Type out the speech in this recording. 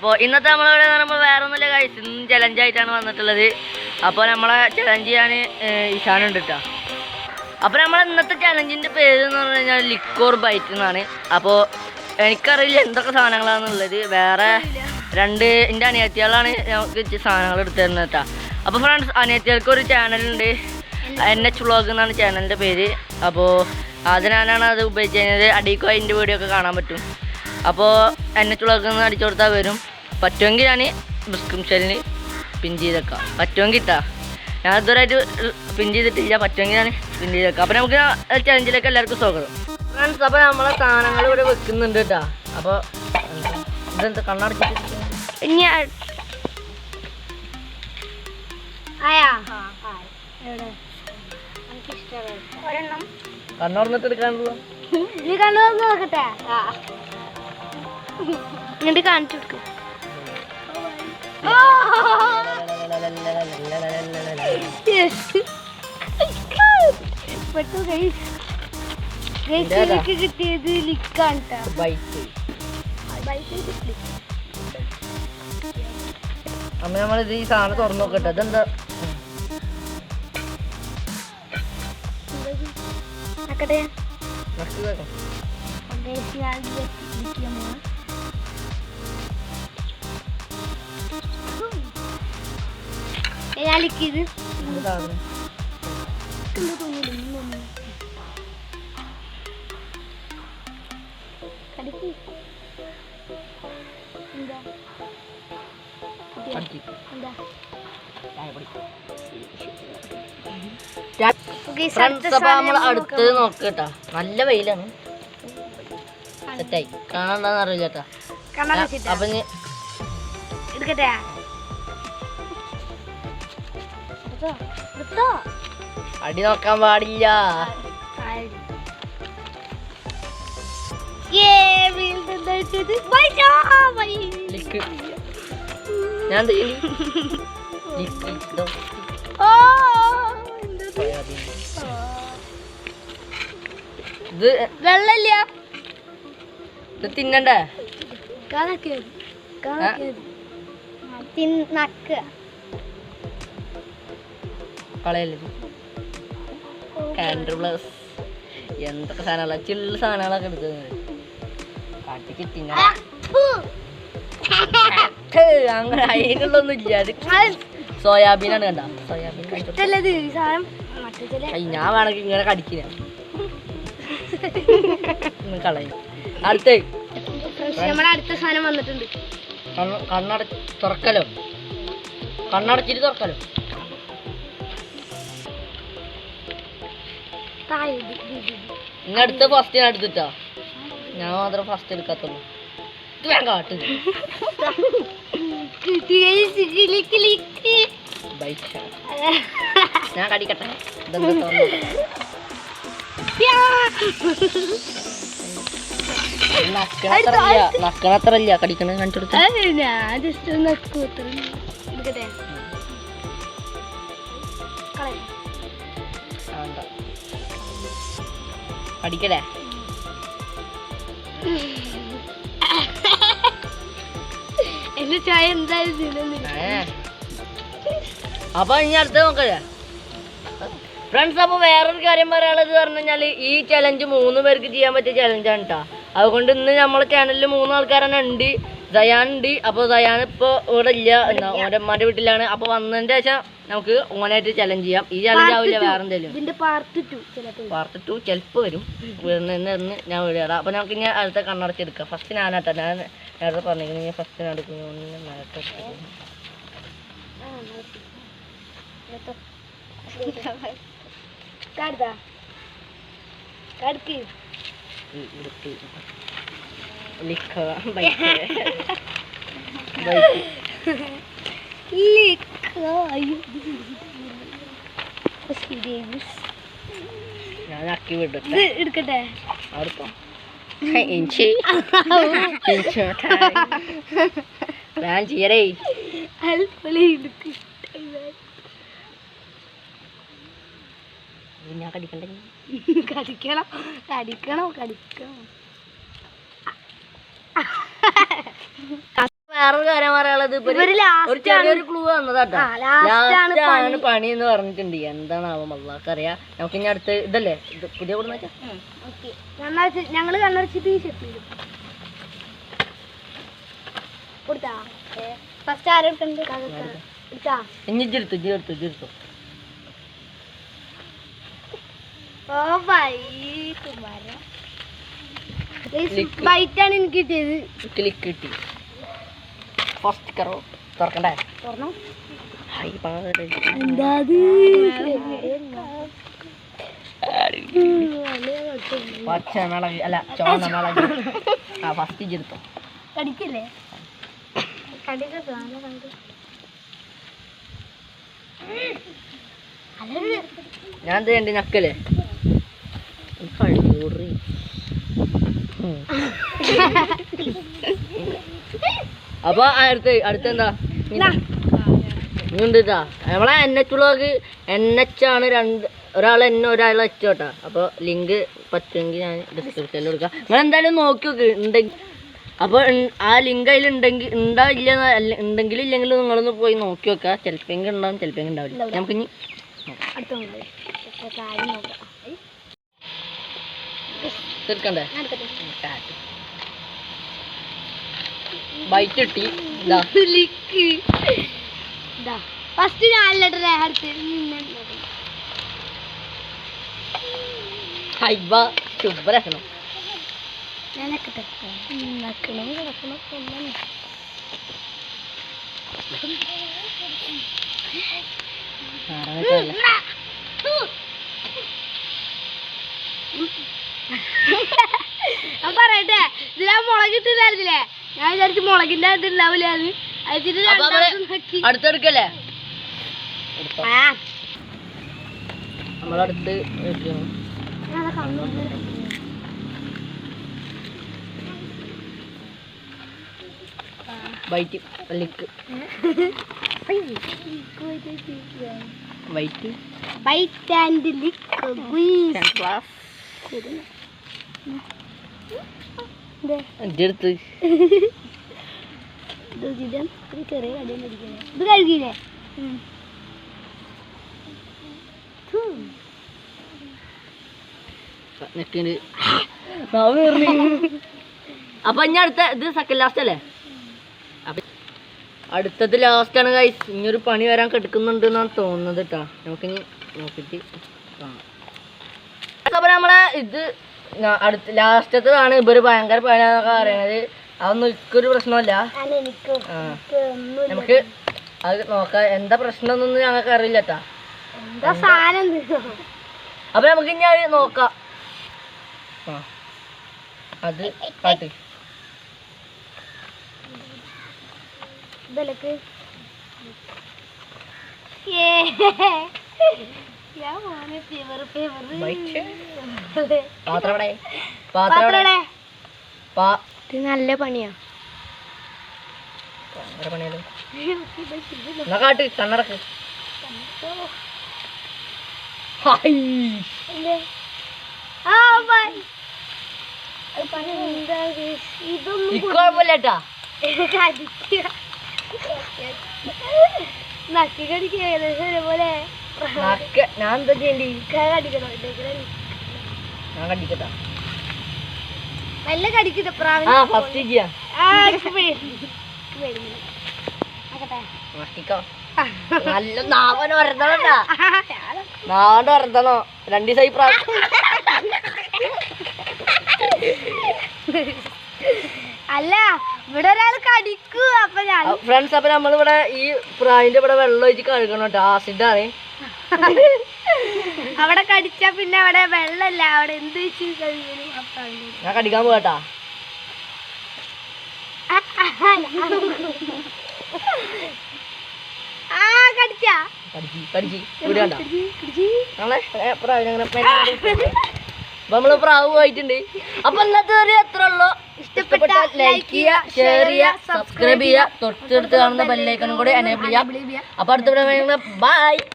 അപ്പോൾ ഇന്നത്തെ നമ്മളിവിടെ നമ്മൾ വേറെ ഒന്നുമില്ല ഗൈസ്, ഇന്ന് ചലഞ്ചായിട്ടാണ് വന്നിട്ടുള്ളത്. അപ്പോൾ നമ്മളെ ചലഞ്ച് ചെയ്യാൻ ഇഷാനുണ്ട് കേട്ടോ. അപ്പോൾ നമ്മളെ ഇന്നത്തെ ചലഞ്ചിൻ്റെ പേര് എന്ന് പറഞ്ഞു കഴിഞ്ഞാൽ ലിക്കോർ ബൈറ്റ് എന്നാണ്. അപ്പോൾ എനിക്കറിയില്ല എന്തൊക്കെ സാധനങ്ങളാണെന്നുള്ളത്. വേറെ രണ്ട് എൻ്റെ അനിയത്തികളാണ് ഞങ്ങൾക്ക് സാധനങ്ങൾ എടുത്തു തരുന്നത് കേട്ടോ. അപ്പോൾ ഫ്രണ്ട്സ്, അനിയത്തികൾക്ക് ഒരു ചാനലുണ്ട്, NH വ്ളോഗ് എന്നാണ് ചാനലിൻ്റെ പേര്. അപ്പോൾ അതിനാണ് അത് ഉപയോഗിച്ച് കഴിഞ്ഞത്. അടിക്കോ അതിൻ്റെ വീഡിയോ ഒക്കെ കാണാൻ പറ്റും. അപ്പോൾ NH വ്ളോഗ് എന്ന് അടിച്ചു കൊടുത്താൽ വരും. പറ്റുമെങ്കിൽ ഞാൻ ഡിസ്ക്രിപ്ഷനിൽ പിൻ ചെയ്തേക്കാം, പറ്റുമെങ്കിൽ ഇട്ടാ. ഞാൻ ഇതുവരെയായിട്ട് പിൻ ചെയ്തിട്ടില്ല, പറ്റുമെങ്കിൽ ഞാൻ പിൻ ചെയ്തേക്കാം. അപ്പോൾ നമുക്ക് ചലഞ്ചിലേക്ക് എല്ലാവർക്കും സ്വാഗതം ഫ്രണ്ട്സ്. അപ്പോൾ നമ്മളെ സാധനങ്ങൾ ഇവിടെ വെക്കുന്നുണ്ട് കേട്ടോ. അപ്പോൾ ഇതെന്താ കണ്ണടച്ചിട്ട് കണ്ണുറന്നിട്ട് എടുക്കാനുള്ളൂ. നീ കണ്ണു നോക്കട്ടെ, എന്നിട്ട് കാണിച്ചു കൊടുക്കും. കിട്ടിയത് ലിക്കാണ്. അമ്മ നമ്മളിത് ഈ സാധനം തുറന്നു നോക്കട്ടെ. ഇതെന്താ ഞാൻ ലിക്കിയത് നമ്മൾ അടുത്ത് നോക്കട്ടാ. നല്ല വെയിലാണ്, സെറ്റായി കാണാണ്ടെന്ന് അറിയില്ല കേട്ടാ. അപ്പൊ എടുക്കട്ടെ, അടി നോക്കാൻ പാടില്ല. ഞാൻ ഇത് വെള്ളല്ല, ഇത് തിന്നണ്ടേ? കളയല്ലേ കാൻഡർ പ്ലസ് എന്തൊക്കെ സാധനങ്ങളാ, ചില്ല സാധനങ്ങളൊക്കെ എടുക്കുന്നത് കാട്ടിക്ക് തിന്ന. അങ്ങനെ അതിനുള്ളൊന്നും ഇല്ല. അത് സോയാബീനാണ് കണ്ട. സോയാബീൻ ഞാൻ വേണമെങ്കിൽ ഇങ്ങനെ കടിക്കുന്ന കളയും. അടുത്ത് അടുത്ത സാധനം വന്നിട്ടുണ്ട്. തുറക്കലോ, കണ്ണടച്ചിട്ട് തുറക്കലോ. ഇന്ന് അടുത്ത ഫസ്റ്റ് ഞാൻ എടുത്തിട്ടാ. ഞാൻ മാത്രം ഫസ്റ്റ് എടുക്കാത്തുള്ളൂ. ഇത് ഞാൻ കാട്ടു ഞാൻ കടിക്കട്ടെ. നക്കണത്രല്ല കടിക്കണ കാണിച്ചു കൊടുത്ത. കടിക്കലേ? എന്റെ ചായ എന്തായാലും. അപ്പൊ ഇനി അടുത്ത് നോക്കല്ലേ ഫ്രണ്ട്സ്. അപ്പോൾ വേറൊരു കാര്യം പറയാനുള്ളത് പറഞ്ഞു കഴിഞ്ഞാൽ ഈ ചലഞ്ച് 3 പേർക്ക് ചെയ്യാൻ പറ്റിയ ചലഞ്ചാണ് കേട്ടോ. അതുകൊണ്ട് ഇന്ന് നമ്മളെ ചാനലിൽ 3 ആൾക്കാരെന്നെ ഉണ്ട്. ദയാൻ ഉണ്ട്. അപ്പോൾ ദയാൻ ഇപ്പോൾ ഇവിടെ ഇല്ല, എന്നാ ഓൻ്റെ അമ്മേൻ്റെ വീട്ടിലാണ്. അപ്പോൾ വന്നതിൻ്റെ ശേഷം നമുക്ക് ഓനായിട്ട് ചലഞ്ച് ചെയ്യാം. ഈ ചലഞ്ച് ആവില്ല വേറെ എന്തെങ്കിലും. പാർട്ട് 2 ചിലപ്പോൾ വരും. വരുന്നതെന്ന് ഞാൻ വിടാം. അപ്പോൾ നമുക്ക് ഇനി അടുത്ത കണ്ണടച്ചെടുക്കാം. ഫസ്റ്റ് ഞാനാട്ടോ. ഞാൻ നേരത്തെ പറഞ്ഞിരിക്കുന്നത് ഞാൻ ഫസ്റ്റ് നടക്കുന്നു. നേരത്തെ ഞാൻ ആക്കി വിടട്ടെ. എടുക്കട്ടെ, ഞാൻ ചെയ്യടേ. ഞാൻ കടിക്കണ്ടേ? കടിക്കണം കടിക്കണം കടിക്കണം. വേറൊരു കാര്യം പറയാനുള്ളത് ഒരു ചെറിയൊരു ക്ലൂ തന്നതാട്ടോ. ലാസ്റ്റാണ് പണി എന്ന് പറഞ്ഞിട്ടുണ്ട്. എന്താണാവും അള്ളാഹ്ക്കറിയാം. നമുക്ക് ഇനി അടുത്ത് ഇതല്ലേ ഇത് പുതിയ കൊടുന്ന ഞങ്ങള് കണ്ണടച്ചിട്ട് ഫസ്റ്റ് ആരെടുക്കണ്ട് ഇനി ജിർത്തു ഓ ബൈറ്റാണ് എനിക്ക് കിട്ടിയത്. ക്ലിക്ക് കിട്ടി. ഫസ്റ്റ് കറോ തുറക്കണ്ടേ? എന്താ പച്ചമുളക് അല്ല ചുവന്നമുളക്. ഫസ്റ്റ് ജിർത്തോ കടിക്കല്ലേ? ഞാൻ എന്ത് ചെയ്യണ്ട നക്കല്ലേ? കഴിയൂറി അപ്പൊ അടുത്തെന്താ ഇങ്ങോട്ടാ നമ്മളെ NH വ്ളോഗ് NH ആണ്. ഒരാൾ എന്നെ ഒരാൾ വെച്ചോട്ടാ. അപ്പോൾ ലിങ്ക് പറ്റുമെങ്കിൽ ഞാൻ ഡിസ്ക്രിപ്ഷനിൽ കൊടുക്കാം. നിങ്ങൾ എന്തായാലും നോക്കി നോക്ക് ഉണ്ടെങ്കിൽ. അപ്പോൾ ആ ലിങ്ക് അതിൽ ഉണ്ടെങ്കിൽ ഇല്ലെങ്കിലും നിങ്ങളൊന്ന് പോയി നോക്കി നോക്കുക. ചിലപ്പോൾ ഉണ്ടാവും, ചിലപ്പോൾ ഉണ്ടാവില്ല. നമുക്ക് ഇനി തീർക്കണ്ടേ? ബൈറ്റ് കിട്ടി. ഫസ്റ്റ് ഞാനില്ലട്ടെ അടുത്ത് ശുഭ്രക്കണം. ഞാൻ പറയട്ടെ, ഇതിലാ മുളകിട്ടില്ലായിരുന്നില്ലേ? ഞാൻ വിചാരിച്ചു മുളകിന്റെ അത് ഉണ്ടാവില്ല. അത് അടുത്തെടുക്കല്ലേ? നമ്മളടുത്ത് വൈറ്റ് ലിക്ക് വൈറ്റ് ആൻഡ് ലിക്ക് എടുത്ത് ചെറിയ കടയിൽ ഇത് കഴുകിയില്ലേ? അപ്പൊ ഇനി അടുത്ത ഇത് സെക്കൻഡ് ലാസ്റ്റ് അല്ലേ? അടുത്തത് ലാസ്റ്റാണ് ഗൈസ്. ഇനിയൊരു പണി വരാൻ കിടക്കുന്നുണ്ട് എന്നാണ് തോന്നുന്നത് കേട്ടോ. നമുക്കിനി നോക്കിയിട്ട് കാണാം. അപ്പൊ നമ്മളെ ഇത് അടുത്ത ലാസ്റ്റത്തതാണ്. ഇവര് ഭയങ്കര പണിയാന്നൊക്കെ പറയണത്. അതൊന്നും എനിക്കൊരു പ്രശ്നമല്ല. നമുക്ക് അത് നോക്കാം. എന്താ പ്രശ്നം എന്നൊന്നും ഞങ്ങൾക്ക് അറിയില്ല കേട്ടാ. അപ്പൊ നമുക്ക് ഇനി അത് നോക്കാം. അത് കാട്ട് നല്ല പണിയാ. കാട്ട് കണ്ണടക്ക്. ഇക്കുഴപ്പല്ലേട്ടാ. നക്കി കടിക്കുക പോലെ. ഞാൻ എന്താ ചെയ്യണ്ടി? ഞാൻ കടിക്കട്ടാ. നല്ല കടിക്കട്ടെ പ്രാവ്. ഫസ്റ്റ് ചെയ്യാ. നല്ല നാവന് വരത്തണോട്ടാ. നാട് വരത്തണോ? 2 ദിവസമായി പ്രാവ്. അല്ല ഇവിടെ ഒരാൾ കടിക്കൂ. അപ്പൊ ഞാൻ ഫ്രണ്ട്സ്, അപ്പൊ നമ്മളിവിടെ ഈ പ്രാവിന്റെ ഇവിടെ വെള്ളം ഒഴിച്ച് കഴുകണം കേട്ടോ. ആസിഡാണ്. അവിടെ കടിച്ചാ പിന്നെ അവിടെ വെള്ളല്ല. അവിടെ എന്ത് വെച്ച് കഴിയണം. ഞാൻ കടിക്കാൻ പോകട്ടാ. നമ്മള് പ്രാവ് പോയിട്ടുണ്ട്. അപ്പൊ ഇന്നത്തെ ഒരു എത്ര ഉള്ളൂ. ഇഷ്ടപ്പെട്ട ലൈക്ക് ചെയ്യുക, ഷെയർ ചെയ്യുക, സബ്സ്ക്രൈബ് ചെയ്യുക, തൊട്ടടുത്ത് കാണുന്ന ബെല്ലൈക്കണും കൂടെ എനേബിൾ ചെയ്യുക. അപ്പൊ അടുത്ത ബൈ.